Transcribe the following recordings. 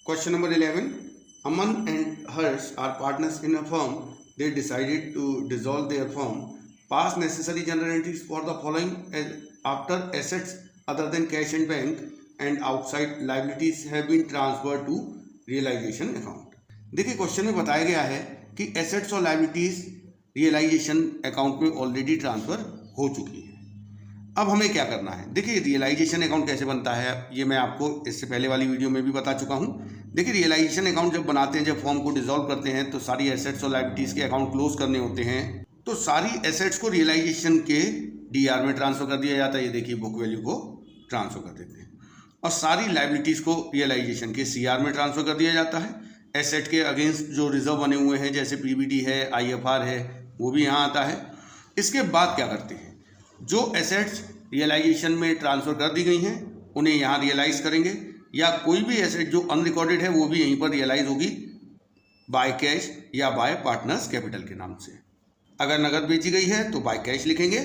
Question number 11. Aman and Harsh are partners in a firm. They decided to dissolve their firm. Pass necessary journal entries for the following after assets other than cash and bank and outside liabilities have been transferred to realization account. देखिए question में बताया गया है कि assets और liabilities realisation account में already transfer हो चुकी है। अब हमें क्या करना है? देखिए रियलाइजेशन अकाउंट कैसे बनता है ये मैं आपको इससे पहले वाली वीडियो में भी बता चुका हूँ। देखिए रियलाइजेशन अकाउंट जब बनाते हैं, जब फॉर्म को डिसॉल्व करते हैं तो सारी एसेट्स और लाइबिलिटीज़ के अकाउंट क्लोज करने होते हैं, तो सारी एसेट्स को रियलाइजेशन के डीआर में ट्रांसफर कर दिया जाता है। ये देखिए बुक वैल्यू को ट्रांसफर कर देते हैं और सारी लाइबिलिटीज़ को रियलाइजेशन के सीआर में ट्रांसफर कर दिया जाता है। एसेट के अगेंस्ट जो रिजर्व बने हुए हैं जैसे पीबीटी है, आईएफआर है, वो भी यहाँ आता है। इसके बाद क्या करते हैं, जो एसेट्स रियलाइजेशन में ट्रांसफ़र कर दी गई हैं उन्हें यहाँ रियलाइज़ करेंगे, या कोई भी एसेट जो अनरिकॉर्डेड है वो भी यहीं पर रियलाइज़ होगी बाय कैश या बाय पार्टनर्स कैपिटल के नाम से। अगर नगद बेची गई है तो बाय कैश लिखेंगे,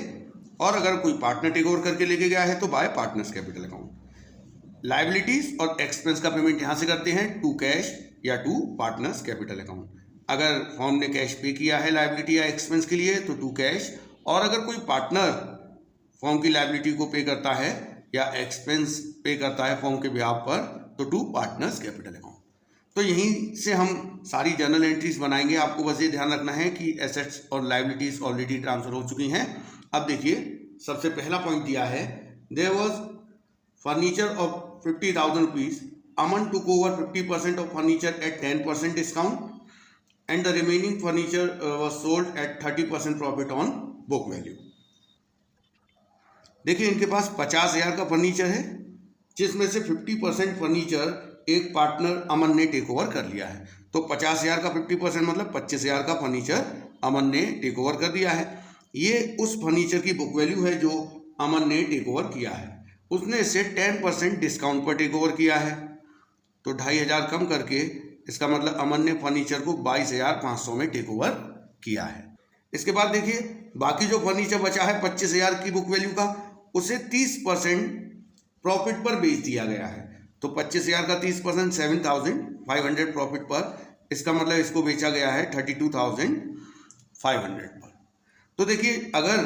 और अगर कोई पार्टनर टेक ओवर करके लेके गया है तो bye partners capital account. Liabilities और एक्सपेंस का पेमेंट यहाँ से करते हैं टू कैश या टू पार्टनर्स कैपिटल अकाउंट। अगर फॉर्म ने कैश पे किया है लाइबिलिटी या एक्सपेंस के लिए तो टू कैश, और अगर कोई पार्टनर फॉर्म की लाइबिलिटी को पे करता है या एक्सपेंस पे करता है फॉर्म के बिहाफ पर तो टू पार्टनर्स कैपिटल अकाउंट। तो यहीं से हम सारी जर्नल एंट्रीज बनाएंगे। आपको बस ये ध्यान रखना है कि एसेट्स और लाइबिलिटीज ऑलरेडी ट्रांसफर हो चुकी हैं। अब देखिए सबसे पहला पॉइंट दिया है, there was furniture of 50,000 rupees, Aman took over 50% of furniture at 10% discount and the remaining furniture was sold at 30% profit on book value. देखिए इनके पास 50,000 का फर्नीचर है, जिसमें से 50% फर्नीचर एक पार्टनर अमन ने टेक ओवर कर लिया है। तो 50,000 का 50% मतलब 25,000 का फर्नीचर अमन ने टेक ओवर कर दिया है। ये उस फर्नीचर की बुक वैल्यू है जो अमन ने टेक ओवर किया है। उसने इसे 10% डिस्काउंट पर टेक ओवर किया है, तो 2,500 कम करके इसका मतलब अमन ने फर्नीचर को 22,500 में टेक ओवर किया है। इसके बाद देखिए बाकी जो फर्नीचर बचा है 25,000 की बुक वैल्यू का, उसे 30% प्रॉफिट पर बेच दिया गया है। तो 25,000 का 30% 7,500 प्रॉफिट पर, इसका मतलब इसको बेचा गया है 32,500 पर। तो देखिए अगर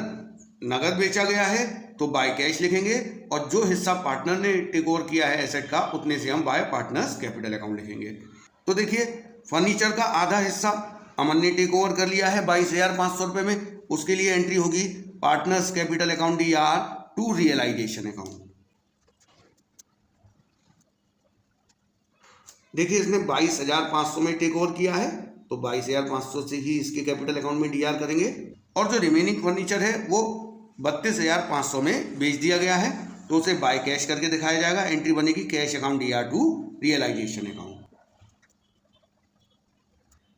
नगद बेचा गया है तो बाय कैश लिखेंगे, और जो हिस्सा पार्टनर ने टेक ओवर किया है एसेट का उतने से हम बाय पार्टनर्स कैपिटल अकाउंट लिखेंगे। तो देखिए फर्नीचर का आधा हिस्सा अमन ने टेक ओवर कर लिया है 22,500 रुपये में, उसके लिए एंट्री होगी partners capital account DR to realisation account. देखिए इसने 22,500 में टेक ओवर किया है तो 22,500 से ही इसके कैपिटल अकाउंट में डीआर करेंगे, और जो रिमेनिंग फर्नीचर है वो 32,500 में बेच दिया गया है तो उसे बाय कैश करके दिखाया जाएगा। एंट्री बनेगी cash account DR to realisation account.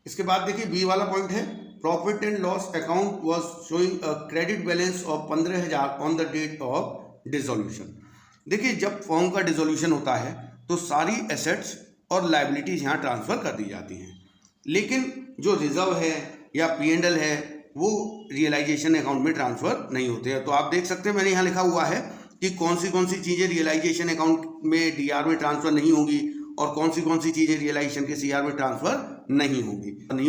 इसके बाद देखिए बी वाला पॉइंट है, profit and loss account was showing a credit balance of 15,000 on the date of dissolution. देखिए जब फॉर्म का डिसोल्यूशन होता है तो सारी एसेट्स और लाइबिलिटीज यहाँ ट्रांसफर कर दी जाती हैं, लेकिन जो रिजर्व है या पी&एल है वो रियलाइजेशन अकाउंट में ट्रांसफर नहीं होते हैं। तो आप देख सकते हैं मैंने यहाँ लिखा हुआ है कि कौन सी चीज़ें रियलाइजेशन अकाउंट में डीआर में ट्रांसफर नहीं होंगी और कौन सी चीज़ें रियलाइजेशन के सीआर में ट्रांसफर नहीं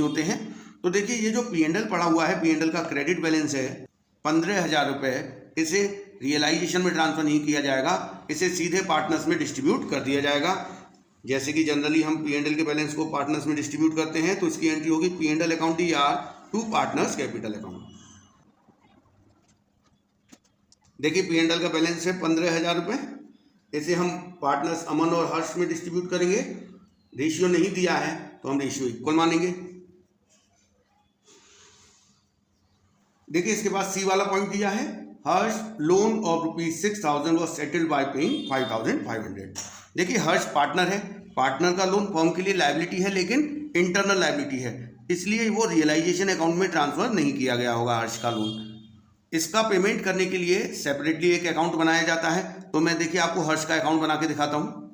होते हैं। तो देखिए ये जो पी&एल पड़ा हुआ है, पी&एल का क्रेडिट बैलेंस है 15,000 रुपये, इसे रियलाइजेशन में ट्रांसफर नहीं किया जाएगा, इसे सीधे पार्टनर्स में डिस्ट्रीब्यूट कर दिया जाएगा। जैसे कि जनरली हम पी&एल के बैलेंस को पार्टनर्स में डिस्ट्रीब्यूट करते हैं, तो इसकी एंट्री होगी P and L account DR to partners capital account. देखिए पी&एल का बैलेंस है 15,000 रुपये, इसे हम पार्टनर्स अमन और हर्ष में डिस्ट्रीब्यूट करेंगे। रेशियो नहीं दिया है तो हम रेशियो इक्वल मानेंगे। देखिए इसके बाद सी वाला पॉइंट दिया है, Harsh loan of ₹6,000 was settled by paying 5,500। देखिए हर्ष पार्टनर है, पार्टनर का लोन फॉर्म के लिए लायबिलिटी है लेकिन इंटरनल लायबिलिटी है, इसलिए वो रियलाइजेशन अकाउंट में ट्रांसफर नहीं किया गया होगा हर्ष का लोन। इसका पेमेंट करने के लिए सेपरेटली एक अकाउंट बनाया जाता है। तो मैं देखिए आपको हर्ष का अकाउंट बना के दिखाता हूं।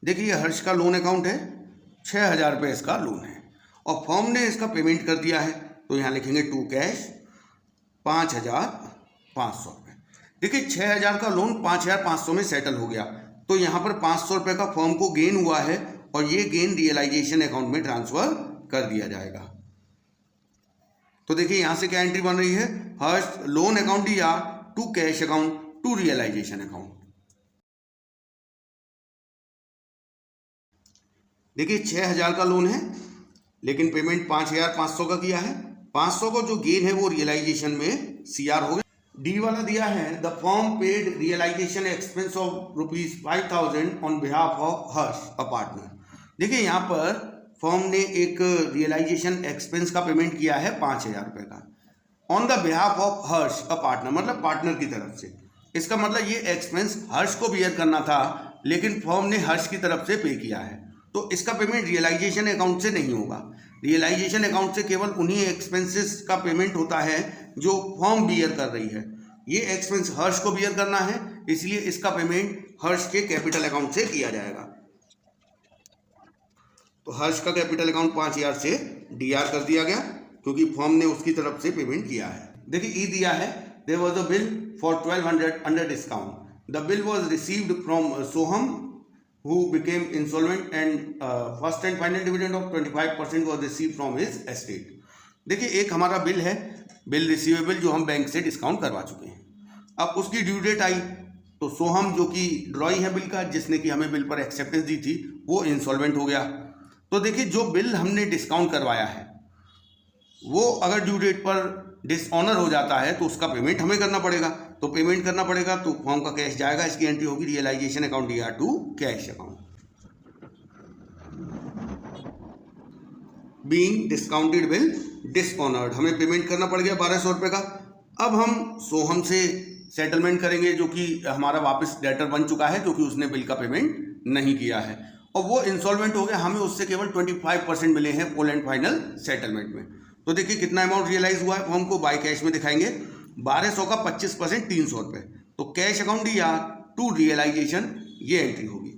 देखिए हर्ष का लोन अकाउंट है, 6,000 रुपये इसका लोन है और फर्म ने इसका पेमेंट कर दिया है, तो यहाँ लिखेंगे टू कैश 5,500 रुपये। देखिए 6,000 का लोन 5,500 में सेटल हो गया, तो यहाँ पर 500 रुपये का फर्म को गेन हुआ है और ये गेन रियलाइजेशन अकाउंट में ट्रांसफर कर दिया जाएगा। तो देखिए यहाँ से क्या एंट्री बन रही है, हर्ष लोन अकाउंट या to cash account to realisation account. देखिए 6000 का लोन है लेकिन पेमेंट 5500 का किया है। 500 का जो गेन है वो रियलाइजेशन में सीआर हो गया। डी वाला दिया है the firm paid realisation expense of ₹5000 on behalf of Harsh a partner. देखिए यहाँ पर फर्म ने एक रियलाइजेशन एक्सपेंस का पेमेंट किया है 5000 रुपये का on the behalf of Harsh a partner, मतलब पार्टनर की तरफ से। इसका मतलब ये एक्सपेंस हर्ष को बियर करना था लेकिन फर्म ने हर्ष की तरफ से पे किया है, तो इसका पेमेंट रियलाइजेशन अकाउंट से नहीं होगा। रियलाइजेशन अकाउंट से केवल उन्हीं एक्सपेंसेस का पेमेंट होता है जो फर्म बियर कर रही है। ये एक्सपेंस हर्ष को बियर करना है, इसलिए इसका पेमेंट हर्ष के कैपिटल अकाउंट से किया जाएगा। तो हर्ष का कैपिटल अकाउंट 5000 से डीआर कर दिया गया क्योंकि फर्म ने उसकी तरफ से पेमेंट किया है। देखिए ई दिया है there was a bill for 1200 under discount. The bill was received from Soham who became insolvent and first and final dividend of 25% was received from his estate। देखिए एक हमारा बिल है, बिल रिसीवेबल जो हम बैंक से discount करवा चुके हैं। अब उसकी ड्यू डेट आई तो सोहम जो कि ड्रॉई है बिल का, जिसने कि हमें बिल पर एक्सेप्टेंस दी थी, वो इंसॉल्वेंट हो गया। तो देखिए जो बिल हमने डिस्काउंट करवाया है वो अगर ड्यू डेट पर डिसऑनर हो जाता है तो उसका पेमेंट हमें करना पड़ेगा। तो पेमेंट करना पड़ेगा तो फर्म का कैश जाएगा, इसकी एंट्री होगी रियलाइजेशन अकाउंट या to cash account. Being discounted bill dishonoured, हमें पेमेंट करना पड़ गया 1200 रुपये का। अब हम सोहम से सेटलमेंट करेंगे जो कि हमारा वापस डेटर बन चुका है क्योंकि उसने बिल का पेमेंट नहीं किया है और वो इंसॉल्वेंट हो गया। हमें उससे केवल 25% मिले हैं फुल एंड फाइनल सेटलमेंट में। तो देखिए कितना अमाउंट रियलाइज हुआ है, फर्म को बाय कैश में दिखाएंगे। 1200 का 25% 300 रुपये, तो कैश अकाउंट या टू रियलाइजेशन ये एंट्री होगी।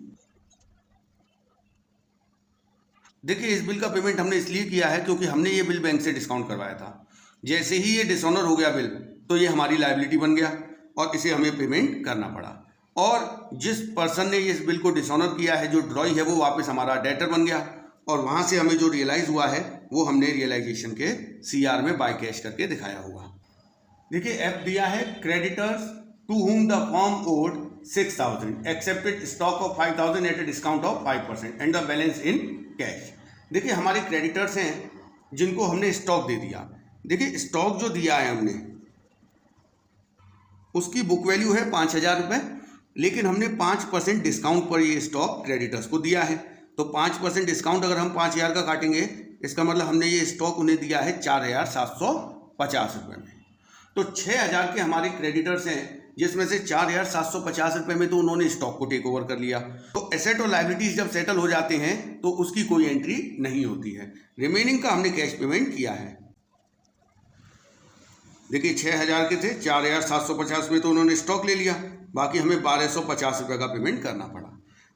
देखिए इस बिल का पेमेंट हमने इसलिए किया है क्योंकि हमने ये बिल बैंक से डिस्काउंट करवाया था। जैसे ही ये डिसऑनर हो गया बिल तो ये हमारी लायबिलिटी बन गया और इसे हमें पेमेंट करना पड़ा। और जिस पर्सन ने इस बिल को डिसऑनर किया है, जो ड्रॉई है, वो वापस हमारा डेटर बन गया और वहाँ से हमें जो रियलाइज हुआ है वो हमने रियलाइजेशन के सीआर में बाय कैश करके दिखाया होगा। देखिए एफ दिया है creditors to whom the firm owed 6000 accepted stock of 5000 at a discount of 5% and the balance in cash। देखिए हमारे क्रेडिटर्स हैं जिनको हमने स्टॉक दे दिया। देखिए स्टॉक जो दिया है हमने उसकी बुक वैल्यू है 5000 रुपये, लेकिन हमने 5% डिस्काउंट पर ये स्टॉक क्रेडिटर्स को दिया है। तो 5% डिस्काउंट अगर हम 5000 का काटेंगे, इसका मतलब हमने ये स्टॉक उन्हें दिया है 4750 रुपये में। तो 6000 के हमारे क्रेडिटर्स हैं जिसमें से 4750 रुपये में तो उन्होंने स्टॉक को टेक ओवर कर लिया। तो एसेट और लायबिलिटीज जब सेटल हो जाते हैं तो उसकी कोई एंट्री नहीं होती है। रिमेनिंग का हमने कैश पेमेंट किया है। देखिए 6000 के थे, 4750 में तो उन्होंने स्टॉक ले लिया, बाकी हमें 1250 रुपये का पेमेंट करना पड़ा।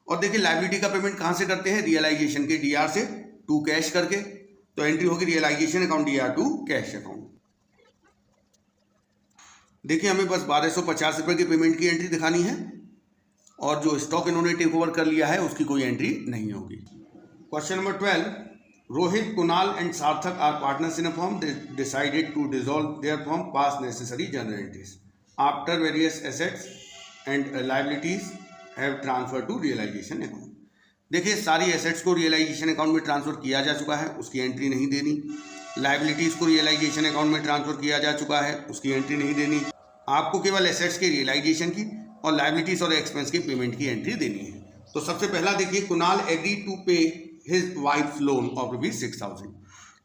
और देखिए लायबिलिटी का पेमेंट कहाँ से करते हैं, रियलाइजेशन के डीआर से टू कैश करके। तो एंट्री होगी realisation account DR to cash account. देखिए हमें बस 1250 रुपये की पेमेंट की एंट्री दिखानी है और जो स्टॉक इन्होंने टेक ओवर कर लिया है उसकी कोई एंट्री नहीं होगी। Question number 12, Rohit, Kunal and Sarthak are partners in a firm. They decided to dissolve their firm, pass necessary journal entries after various assets and liabilities have transfer to realisation account. देखिए सारी assets को रियलाइजेशन अकाउंट में transfer किया जा चुका है, उसकी entry नहीं देनी। लायबिलिटीज़ को रियलाइजेशन अकाउंट में ट्रांसफर किया जा चुका है, उसकी एंट्री नहीं देनी। आपको केवल एसेट्स के रियलाइजेशन की और लायबिलिटीज और एक्सपेंस की पेमेंट की एंट्री देनी है। तो सबसे पहला देखिए, कुणाल एग्री टू पे हिज वाइफ लोन ऑफ ₹6000।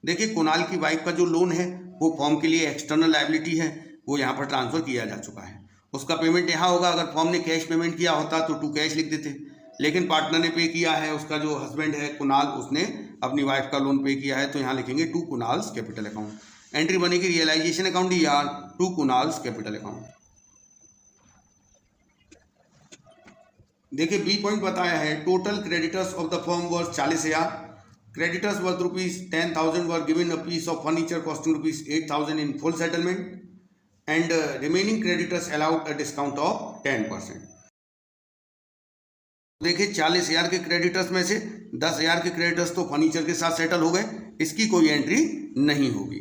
देखिए कुणाल की वाइफ का जो लोन है वो फॉर्म के लिए एक्सटर्नल लायबिलिटी है, वो यहाँ पर ट्रांसफर किया जा चुका है। उसका पेमेंट यहाँ होगा। अगर फॉर्म ने कैश पेमेंट किया होता तो टू कैश लिख देते, लेकिन पार्टनर ने पे किया है, उसका जो हस्बैंड है कुणाल, उसने अपनी वाइफ का लोन पे किया है, तो यहाँ लिखेंगे to Kunal's capital account. Entry बनेगी रियलाइजेशन अकाउंट या टू कुणाल्स कैपिटल अकाउंट। देखिए बी पॉइंट बताया है, total creditors of the firm worth 40,000। Creditors worth ₹10,000 were given a piece of furniture costing ₹8,000 in full settlement and remaining creditors allowed a discount of 10%. देखिए 40,000 के creditors में से 10,000 के creditors तो furniture के साथ सेटल हो गए, इसकी कोई एंट्री नहीं होगी,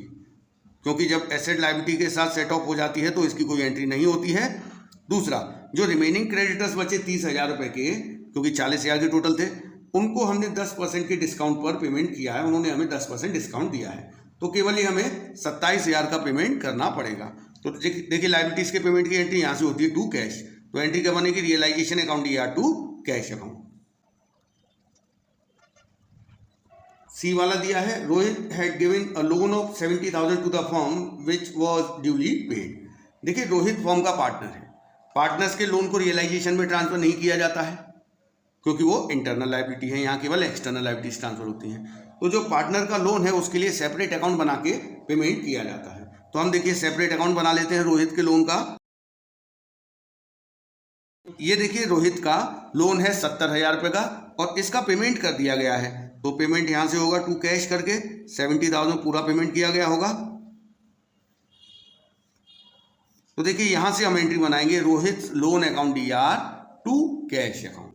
क्योंकि जब एसेट लायबिलिटी के साथ सेट ऑफ हो जाती है तो इसकी कोई एंट्री नहीं होती है। दूसरा, जो रिमेनिंग क्रेडिटर्स बचे 30,000 रुपये के, क्योंकि 40,000 के टोटल थे, उनको हमने 10% के डिस्काउंट पर पेमेंट किया है, उन्होंने हमें 10% डिस्काउंट दिया है, तो केवल ही हमें 27,000 का पेमेंट करना पड़ेगा। तो देखिए लायबिलिटीज के पेमेंट की एंट्री यहाँ से होती है टू कैश, तो एंट्री क्या बनेगी, रियलाइजेशन अकाउंट या टू कैश अकाउंट। सी वाला दिया है, Rohit had given a loan of 70,000 to the firm which was duly paid. देखिए रोहित फर्म का पार्टनर है, पार्टनर्स के लोन को रियलाइजेशन में ट्रांसफर नहीं किया जाता है क्योंकि वो इंटरनल लायबिलिटी है, यहाँ केवल एक्सटर्नल लायबिलिटीज ट्रांसफर होती हैं। तो जो पार्टनर का लोन है उसके लिए सेपरेट अकाउंट बना के पेमेंट किया जाता है। तो हम देखिए सेपरेट अकाउंट बना लेते हैं रोहित के लोन का। ये देखिए रोहित का लोन है 70,000 रुपये का और इसका पेमेंट कर दिया गया है, तो पेमेंट यहां से होगा टू कैश करके 70,000 पूरा पेमेंट किया गया होगा। तो देखिए यहां से हम एंट्री बनाएंगे Rohit loan account DR to cash account.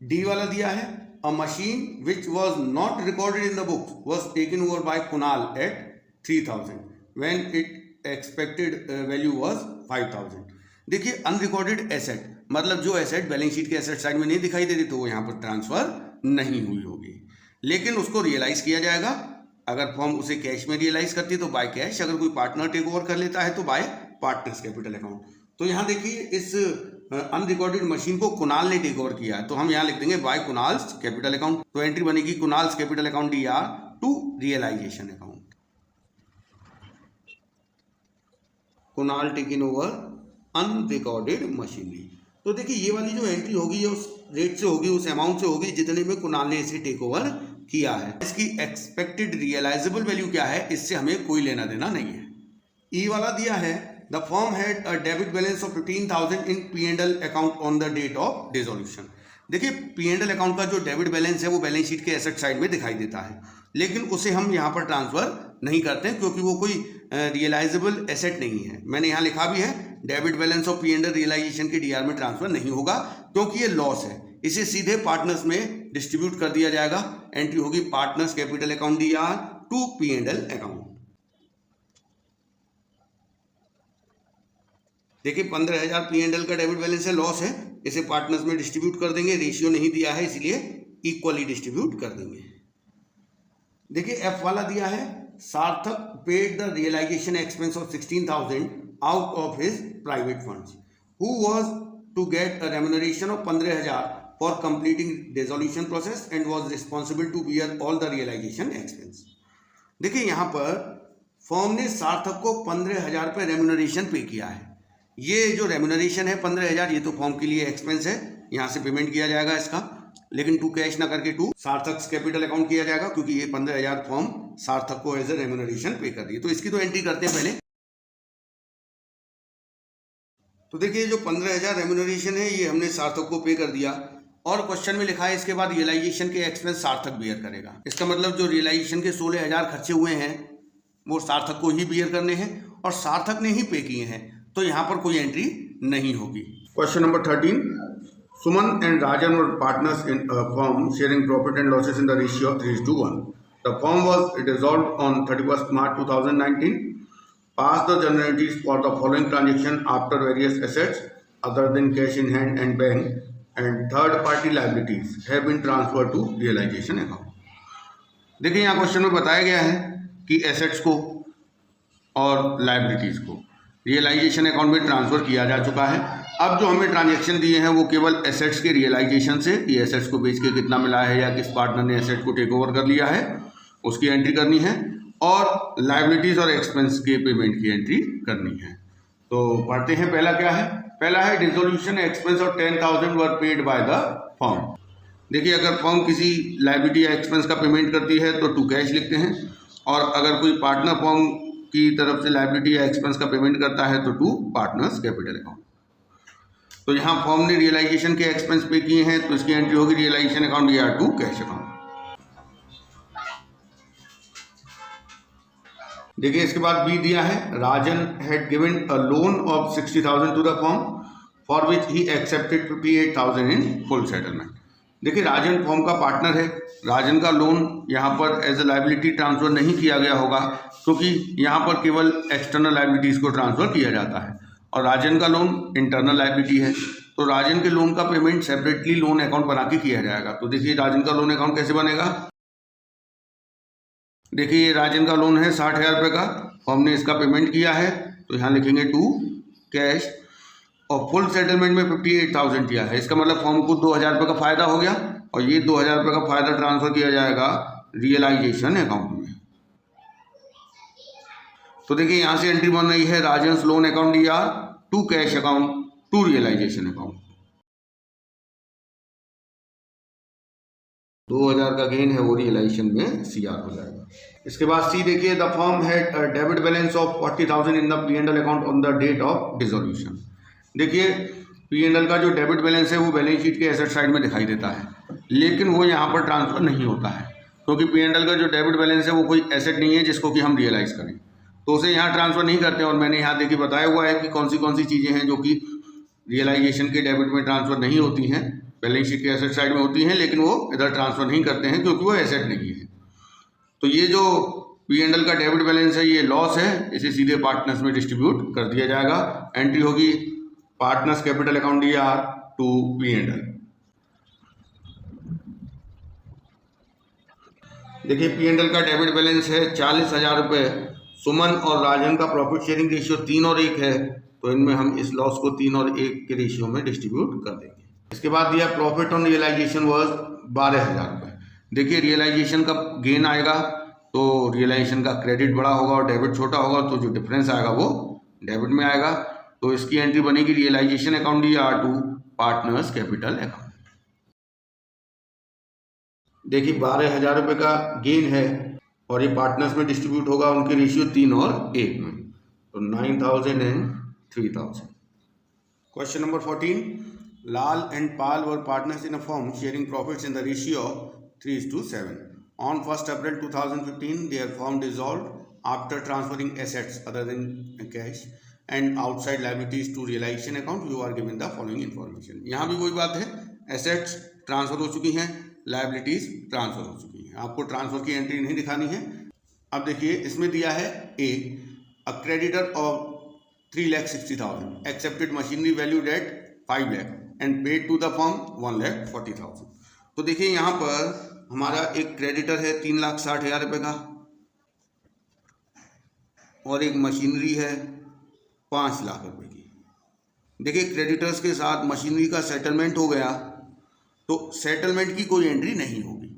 D वाला दिया है, a machine which was not recorded in the book was taken over by Kunal at 3,000 when it expected value was 5,000। देखिए अनरिकॉर्डेड एसेट मतलब जो एसेट बैलेंस शीट के asset side में नहीं दिखाई दे रही तो वो यहाँ पर ट्रांसफर नहीं हुई होगी, लेकिन उसको रियलाइज किया जाएगा। अगर फर्म उसे कैश में रियलाइज करती है तो बाय कैश, अगर कोई पार्टनर टेक ओवर कर लेता है तो बाय पार्टनर्स कैपिटल अकाउंट। तो यहाँ देखिए इस अनरिकॉर्डेड मशीन को कुणाल ने टेक ओवर किया है, तो हम यहाँ लिख देंगे बाय कुणाल्स कैपिटल अकाउंट। तो एंट्री बनेगी Kunal's capital account DR to realisation account. Kunal taking over unrecorded machinery. तो देखिए ये वाली जो एंट्री होगी ये उस रेट से होगी, उस अमाउंट से होगी जितने में कुणाल ने इसे टेक ओवर किया है। इसकी एक्सपेक्टेड रियलाइजेबल वैल्यू क्या है इससे हमें कोई लेना देना नहीं है। ई वाला दिया है, the firm had a debit balance of 15,000 in P&L account on the date of dissolution. देखिए P&L अकाउंट का जो डेबिट बैलेंस है वो बैलेंस शीट के एसेट साइड में दिखाई देता है, लेकिन उसे हम यहाँ पर ट्रांसफर नहीं करते क्योंकि वो कोई रियलाइजेबल एसेट नहीं है। मैंने यहाँ लिखा भी है debit balance of P&L realisation के DR में ट्रांसफर नहीं होगा क्योंकि ये लॉस है, इसे सीधे पार्टनर्स में डिस्ट्रीब्यूट कर दिया जाएगा। एंट्री होगी partners capital account DR to P&L account. देखिए 15,000 P&L का डेबिट बैलेंस है, लॉस है, इसे पार्टनर्स में डिस्ट्रीब्यूट कर देंगे। रेशियो नहीं दिया है इसलिए इक्वली डिस्ट्रीब्यूट कर देंगे। देखिए F वाला दिया है, Sarthak paid the realisation expense of 16,000 out of his private funds who was to get a remuneration of 15,000 for completing dissolution process and was responsible to bear all the realisation expense. देखिए यहाँ पर firm ने सार्थक को 15,000 रुपये remuneration पे किया है। ये जो रेम्युनरेशन है 15,000 ये तो फर्म के लिए एक्सपेंस है, यहाँ से पेमेंट किया जाएगा इसका, लेकिन टू कैश ना करके टू सार्थक कैपिटल अकाउंट किया जाएगा क्योंकि ये 15,000 फर्म सार्थक को एज ए रेम्युनरेशन पे कर रही है। तो इसकी तो एंट्री करते हैं पहले। तो देखिए जो 15,000 रेम्युनरेशन है ये हमने सार्थक को पे कर दिया और क्वेश्चन में लिखा है इसके बाद रियलाइजेशन के एक्सपेंस सार्थक बियर करेगा। इसका मतलब जो रियलाइजेशन के 16,000 खर्चे हुए हैं वो सार्थक को ही बियर करने हैं और सार्थक ने ही पे किए हैं, तो यहाँ पर कोई एंट्री नहीं होगी। Question number 13, Suman and Rajan were partners in a firm sharing profit and losses in the ratio of 3:1। The firm was dissolved on 31st March 2019. Pass the journal entries for the following transaction after various assets other than cash in hand and bank and third party liabilities have been transferred to realization account। देखिए यहाँ question में बताया गया है कि assets को और liabilities को रियलाइजेशन अकाउंट में ट्रांसफर किया जा चुका है। अब जो हमें ट्रांजैक्शन दिए हैं वो केवल एसेट्स के रियलाइजेशन से, कि एसेट्स को बेच के कितना मिला है या किस पार्टनर ने एसेट को टेक ओवर कर लिया है उसकी एंट्री करनी है, और लाइबिलिटीज और एक्सपेंस के पेमेंट की एंट्री करनी है। तो पढ़ते हैं पहला क्या है। पहला है dissolution expense of 10,000 were paid by the firm. देखिए अगर फर्म किसी लाइबिलिटी या एक्सपेंस का पेमेंट करती है तो टू कैश लिखते हैं, और अगर कोई पार्टनर फर्म की तरफ से लाइबिलिटी या एक्सपेंस का पेमेंट करता है तो टू पार्टनर्स कैपिटल अकाउंट। तो यहाँ फर्म ने रियलाइजेशन के एक्सपेंस पे किए हैं तो इसकी एंट्री होगी रियलाइजेशन अकाउंट या टू कैश अकाउंट। देखिए इसके बाद बी दिया है, Rajan had given a loan of 60,000 to the firm for which he accepted 58,000 in full settlement. देखिए राजन फॉर्म का पार्टनर है, राजन का लोन यहाँ पर एज ए लाइबिलिटी ट्रांसफर नहीं किया गया होगा क्योंकि यहाँ पर केवल एक्सटर्नल लाइबिलिटीज को ट्रांसफर किया जाता है और राजन का लोन इंटरनल लाइबिलिटी है, तो राजन के लोन का पेमेंट सेपरेटली लोन अकाउंट बना के किया जाएगा। तो देखिए राजन का लोन अकाउंट कैसे बनेगा। देखिए ये राजन का लोन है 60,000 रुपये का, फॉर्म ने इसका पेमेंट किया है तो यहाँ लिखेंगे टू कैश और फुल सेटलमेंट में 58,000 किया है। इसका मतलब फॉर्म को 2,000 रुपये का फायदा हो गया और ये 2,000 रुपये का फायदा ट्रांसफर किया जाएगा रियलाइजेशन अकाउंट में। तो देखिए यहाँ से एंट्री बन रही है Rajan's loan account DR to cash account to realisation account. 2,000 का गेन है वो रियलाइजेशन में CR हो जाएगा। इसके बाद C देखिए, the firm had debit balance of 40,000 in the P&L account on the date of dissolution. देखिए P&L का जो डेबिट बैलेंस है वो बैलेंस शीट के एसेट साइड में दिखाई देता है, लेकिन वो यहाँ पर ट्रांसफर नहीं होता है क्योंकि P&L का जो डेबिट बैलेंस है वो कोई एसेट नहीं है जिसको कि हम रियलाइज करें, तो उसे यहाँ ट्रांसफर नहीं करते। और मैंने यहाँ देखिए बताया हुआ है कि कौन सी चीज़ें हैं जो कि रियलाइजेशन के डेबिट में ट्रांसफर नहीं होती हैं, बैलेंस शीट के एसेट साइड में होती हैं, लेकिन वो इधर ट्रांसफर नहीं करते हैं क्योंकि वो एसेट नहीं है। तो ये जो P&L का डेबिट बैलेंस है ये लॉस है, इसे सीधे पार्टनर्स में डिस्ट्रीब्यूट कर दिया जाएगा। एंट्री होगी partners capital account DR to P&L। देखिए P&L का डेबिट बैलेंस है 40,000 रुपये। सुमन और राजन का प्रॉफिट शेयरिंग रेशियो 3 और 1 है, तो इनमें हम इस लॉस को 3 और 1 के रेशियो में डिस्ट्रीब्यूट कर देंगे। इसके बाद दिया प्रॉफिट ऑन रियलाइजेशन वर्ज 12,000 रुपये। देखिए रियलाइजेशन का गेन आएगा तो रियलाइजेशन का क्रेडिट बड़ा होगा और डेबिट छोटा होगा, तो जो डिफरेंस आएगा वो डेबिट में आएगा। तो इसकी एंट्री बनेगी realisation account DR to partners capital account. देखिए 12,000 रुपये का गेन है और ये पार्टनर्स में डिस्ट्रीब्यूट होगा उनके रेशियो 3 और 1 में, तो 9,000 and 3,000। Question number 14, Lal and Pal were partners in a firm sharing profits in the ratio of 3:7. On 1st April 2015, their firm dissolved after transferring assets other than cash and outside liabilities to realization account. You are given the following information. यहाँ भी वही बात है, assets transfer हो चुकी हैं, liabilities transfer हो चुकी हैं, आपको ट्रांसफर की एंट्री नहीं दिखानी है। अब देखिए इसमें दिया है A creditor of 3,60,000 accepted machinery valued at 5 lakh and paid to the firm 1,40,000। तो देखिए यहाँ पर हमारा एक क्रेडिटर है 3,60,000 रुपये का और एक मशीनरी है 5 लाख रुपए की। देखिए क्रेडिटर्स के साथ मशीनरी का सेटलमेंट हो गया तो सेटलमेंट की कोई एंट्री नहीं होगी,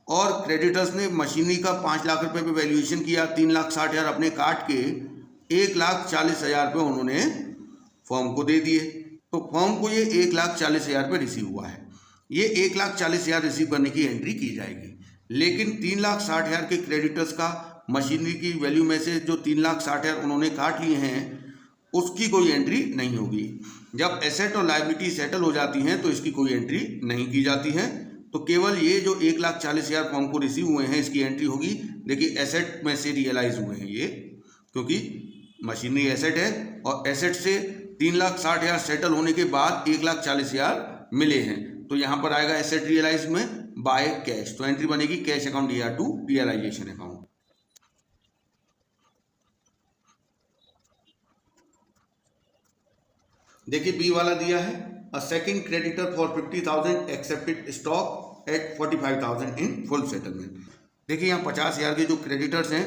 और क्रेडिटर्स ने मशीनरी का 5 लाख रुपए पे वैल्यूएशन किया, 3,60,000 अपने काट के 1,40,000 रुपये उन्होंने फर्म को दे दिए, तो फर्म को ये 1,40,000 रुपये रिसीव हुआ है। ये 1,40,000 रिसीव करने की एंट्री की जाएगी, लेकिन 3,60,000 के क्रेडिटर्स का मशीनरी की वैल्यू में से जो 3,60,000 उन्होंने काट लिए हैं उसकी कोई एंट्री नहीं होगी। जब एसेट और लायबिलिटी सेटल हो जाती हैं तो इसकी कोई एंट्री नहीं की जाती है, तो केवल ये जो 1,40,000 फॉर्म को रिसीव हुए हैं इसकी एंट्री होगी। देखिए एसेट में से रियलाइज हुए हैं ये, क्योंकि मशीनरी एसेट है और एसेट से 3,60,000 सेटल होने के बाद 1,40,000 मिले हैं, तो यहाँ पर आएगा एसेट रियलाइज में बाय कैश, तो एंट्री बनेगी cash account DR to realisation account. देखिए बी वाला दिया है, a second creditor for 50,000 accepted stock at 45,000 in full settlement. देखिए यहाँ 50,000 के जो क्रेडिटर्स हैं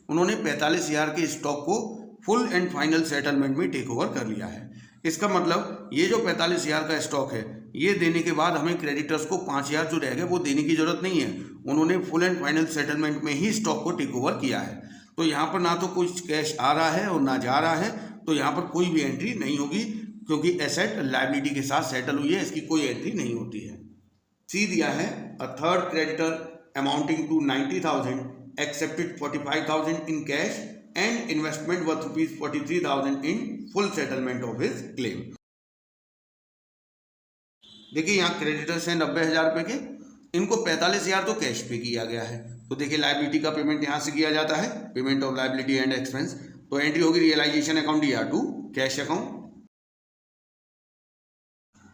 उन्होंने 45,000 के स्टॉक को फुल एंड फाइनल सेटलमेंट में टेक ओवर कर लिया है। इसका मतलब ये जो 45,000 का स्टॉक है ये देने के बाद हमें क्रेडिटर्स को 5,000 जो रह गए वो देने की जरूरत नहीं है, उन्होंने फुल एंड फाइनल सेटलमेंट में ही स्टॉक को टेक ओवर किया है। तो यहाँ पर ना तो कुछ कैश आ रहा है और ना जा रहा है, तो यहाँ पर कोई भी एंट्री नहीं होगी क्योंकि एसेट लायबिलिटी के साथ सेटल हुई है, इसकी कोई एंट्री नहीं होती है। सी दिया है, a third creditor amounting to 90,000 accepted 45,000 in cash and investment worth ₹43,000 in full settlement of his claim. देखिए यहाँ क्रेडिटर्स हैं 90,000 रुपये के, इनको 45,000 तो कैश पे किया गया है, तो देखिए लायबिलिटी का पेमेंट यहाँ से किया जाता है, payment of liability and expense, तो एंट्री होगी realisation account DR to cash account.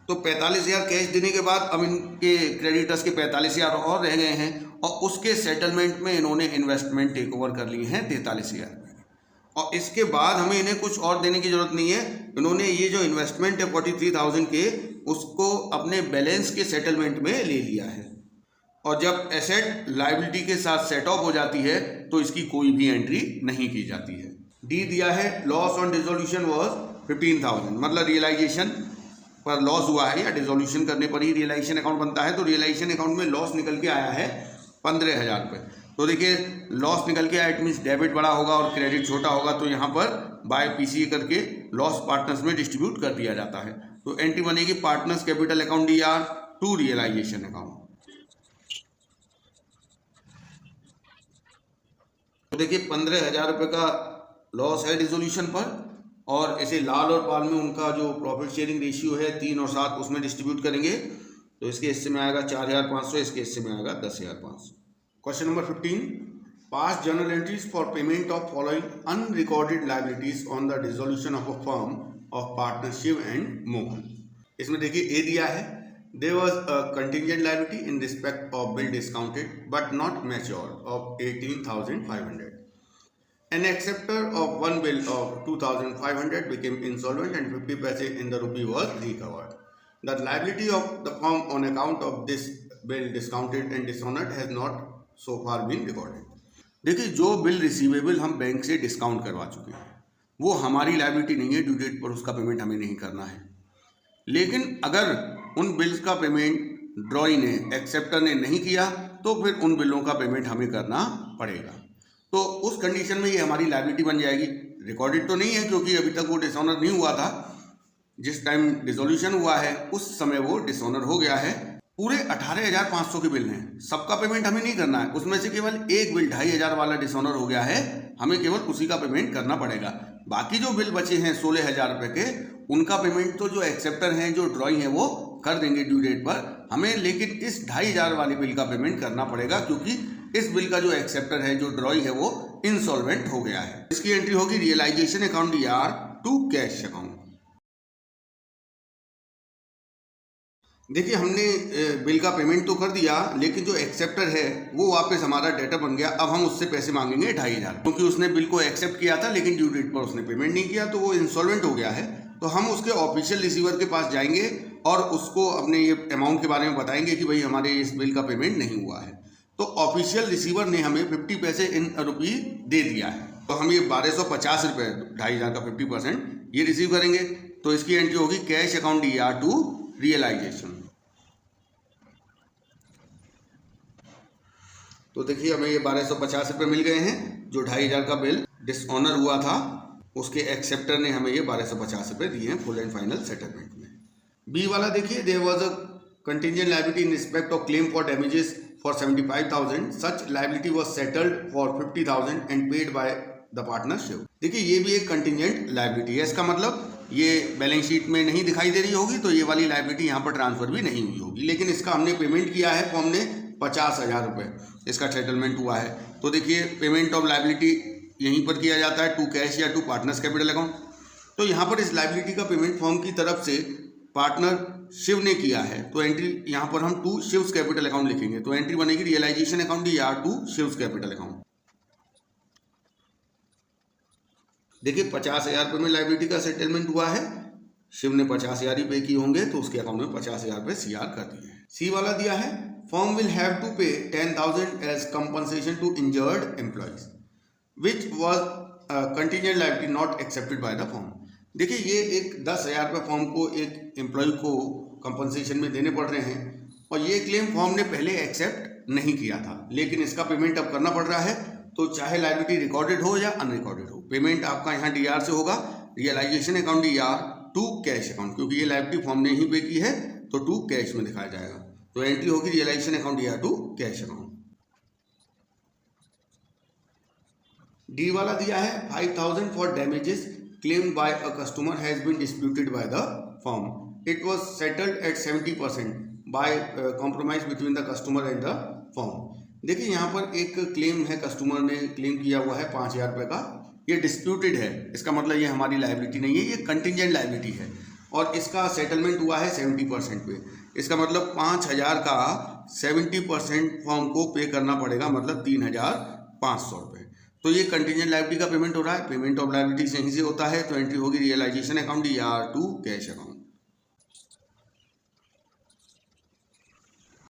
तो 45,000 कैश देने के बाद अब इनके क्रेडिटर्स के 45,000 और रह गए हैं और उसके सेटलमेंट में इन्होंने इन्वेस्टमेंट टेक ओवर कर ली है 43,000 और इसके बाद हमें इन्हें कुछ और देने की जरूरत नहीं है। इन्होंने ये जो इन्वेस्टमेंट है 43,000 के उसको अपने बैलेंस के सेटलमेंट में ले लिया है और जब एसेट लायबिलिटी के साथ सेट ऑफ हो जाती है तो इसकी कोई भी एंट्री नहीं की जाती है। डी दिया है लॉस ऑन डिसोल्यूशन वाज 15,000, मतलब रियलाइजेशन पर लॉस हुआ है या डिसोल्यूशन करने पर ही रियलाइजेशन अकाउंट बनता है। तो रियलाइजेशन अकाउंट में लॉस निकल के आया है 15,000 रुपये। तो देखिए लॉस निकल के आया, इट मीन्स डेबिट बड़ा होगा और क्रेडिट छोटा होगा, तो यहाँ पर बाय पीसीए करके लॉस पार्टनर्स में डिस्ट्रीब्यूट कर दिया जाता है। तो एंट्री बनेगी partners capital account DR to realisation account. तो देखिए 15,000 रुपये का लॉस है डिसोल्यूशन पर और ऐसे लाल और पाल में उनका जो प्रॉफिट शेयरिंग रेशियो है 3 और 7 उसमें डिस्ट्रीब्यूट करेंगे। तो इसके हिस्से में आएगा 4,500, इसके हिस्से में आएगा 10,500। Question number 15, pass journal entries for payment of following unrecorded liabilities on the dissolution of a firm of partnership and Mohan. इसमें देखिए ए दिया है, there was a contingent liability in respect of bill discounted but not matured of 18,500। An acceptor of one bill of 2,500 became insolvent and 50 paise in the rupee was recovered. The liability of the firm on account of this bill discounted and dishonored has not so far been recorded. देखिए जो bill receivable हम bank से discount करवा चुके हैं वो हमारी liability नहीं है, ड्यू डेट पर उसका पेमेंट हमें नहीं करना है। लेकिन अगर उन बिल्स का पेमेंट ड्रॉई ने एक्सेप्टर ने नहीं किया तो फिर उन बिलों का पेमेंट हमें करना पड़ेगा। तो उस कंडीशन में ये हमारी लायबिलिटी बन जाएगी। रिकॉर्डेड तो नहीं है क्योंकि अभी तक वो डिसऑनर नहीं हुआ था, जिस टाइम डिसोल्यूशन हुआ है उस समय वो डिसऑनर हो गया है। पूरे 18,500 के बिल हैं, सबका पेमेंट हमें नहीं करना है, उसमें से केवल एक बिल 2,500 वाला डिसऑनर हो गया है, हमें केवल उसी का पेमेंट करना पड़ेगा। बाकी जो बिल बचे हैं 16,000 रुपये के उनका पेमेंट तो जो एक्सेप्टर हैं जो ड्रॉई हैं वो कर देंगे ड्यू डेट पर हमें, लेकिन इस 2,500 वाली बिल का पेमेंट करना पड़ेगा क्योंकि इस बिल का जो एक्सेप्टर है जो ड्रॉई है वो इंसॉल्वेंट हो गया है। इसकी एंट्री होगी realisation account DR to cash account. देखिए हमने बिल का पेमेंट तो कर दिया लेकिन जो एक्सेप्टर है वो वापस हमारा डेटर बन गया। अब हम उससे पैसे मांगेंगे 2,500 क्योंकि उसने बिल को एक्सेप्ट किया था लेकिन ड्यू डेट पर उसने पेमेंट नहीं किया तो वो इंसॉल्वेंट हो गया है। तो हम उसके ऑफिशियल रिसीवर के पास जाएंगे और उसको अपने ये अमाउंट के बारे में बताएंगे कि भाई हमारे इस बिल का पेमेंट नहीं हुआ है। तो ऑफिशियल रिसीवर ने हमें 50 पैसे इन रुपी दे दिया है, तो हम ये 1,250 रुपये 2,500 का 50% ये रिसीव करेंगे। तो इसकी एंट्री होगी cash account DR to realisation. तो देखिए हमें ये 1,250 रुपये मिल गए हैं, जो 2,500 का बिल डिसऑनर हुआ था उसके एक्सेप्टर ने हमें ये 1,250 रुपये दिए हैं फुल एंड फाइनल सेटलमेंट में। बी वाला देखिए, there was a contingent liability in respect of claim for damages for 75,000, such liability was settled for 50,000 and paid by the partnership। देखिए ये भी एक कंटिंजेंट लायबिलिटी है, इसका मतलब ये बैलेंस शीट में नहीं दिखाई दे रही होगी तो ये वाली लायबिलिटी यहाँ पर ट्रांसफर भी नहीं हुई होगी, लेकिन इसका हमने पेमेंट किया है फॉर्म ने 50,000 रुपये, इसका सेटलमेंट हुआ है। तो देखिए पेमेंट ऑफ लायबिलिटी यहीं पर किया जाता है टू कैश या टू पार्टनर्स कैपिटल अकाउंट। तो यहाँ पर इस लायबिलिटी का पेमेंट फॉर्म की तरफ से पार्टनर शिव ने किया है, तो एंट्री यहाँ पर हम टू शिव्स कैपिटल अकाउंट लिखेंगे। तो एंट्री बनेगी realisation account DR to Shiv's capital account. देखिए 50,000 रुपये में लायबिलिटी का सेटलमेंट हुआ है, शिव ने 50,000 ही पे किए होंगे तो उसके अकाउंट में 50,000 रुपये सीआर कर दिए हैं। सी वाला दिया है, firm will have to pay 10,000 as compensation to injured employees which was contingent liability not accepted by the firm. देखिए ये एक 10,000 रुपये फॉर्म को एक एम्प्लॉय को कंपनसेशन में देने पड़ रहे हैं और ये क्लेम फॉर्म ने पहले एक्सेप्ट नहीं किया था, लेकिन इसका पेमेंट अब करना पड़ रहा है। तो चाहे लायबिलिटी रिकॉर्डेड हो या अनरिकॉर्डेड हो, पेमेंट आपका यहाँ डीआर से होगा, realisation account DR to cash account, क्योंकि ये लायबिलिटी फॉर्म ने ही पे की है तो टू कैश में दिखाया जाएगा। तो एंट्री होगी realisation account DR to cash account. D वाला दिया है 5,000 for damages claimed by a customer has been disputed by the firm. It was settled at 70% by compromise between the customer and the firm। देखिए यहाँ पर एक claim है, customer ने claim किया हुआ है 5,000 रुपये का, ये डिस्प्यूटेड है, इसका मतलब ये हमारी लायबिलिटी नहीं है, ये कंटिंजेंट लायबिलिटी है और इसका सेटलमेंट हुआ है 70% पे। इसका मतलब 5,000 का 70% फॉर्म को पे करना पड़ेगा, मतलब 3,500 रुपये। तो ये कंटीजेंट लायबिलिटी का पेमेंट हो रहा है। पेमेंट ऑफ लायबिलिटीज यहीं से होता है, तो एंट्री होगी रियलाइजेशन अकाउंट या टू कैश अकाउंट।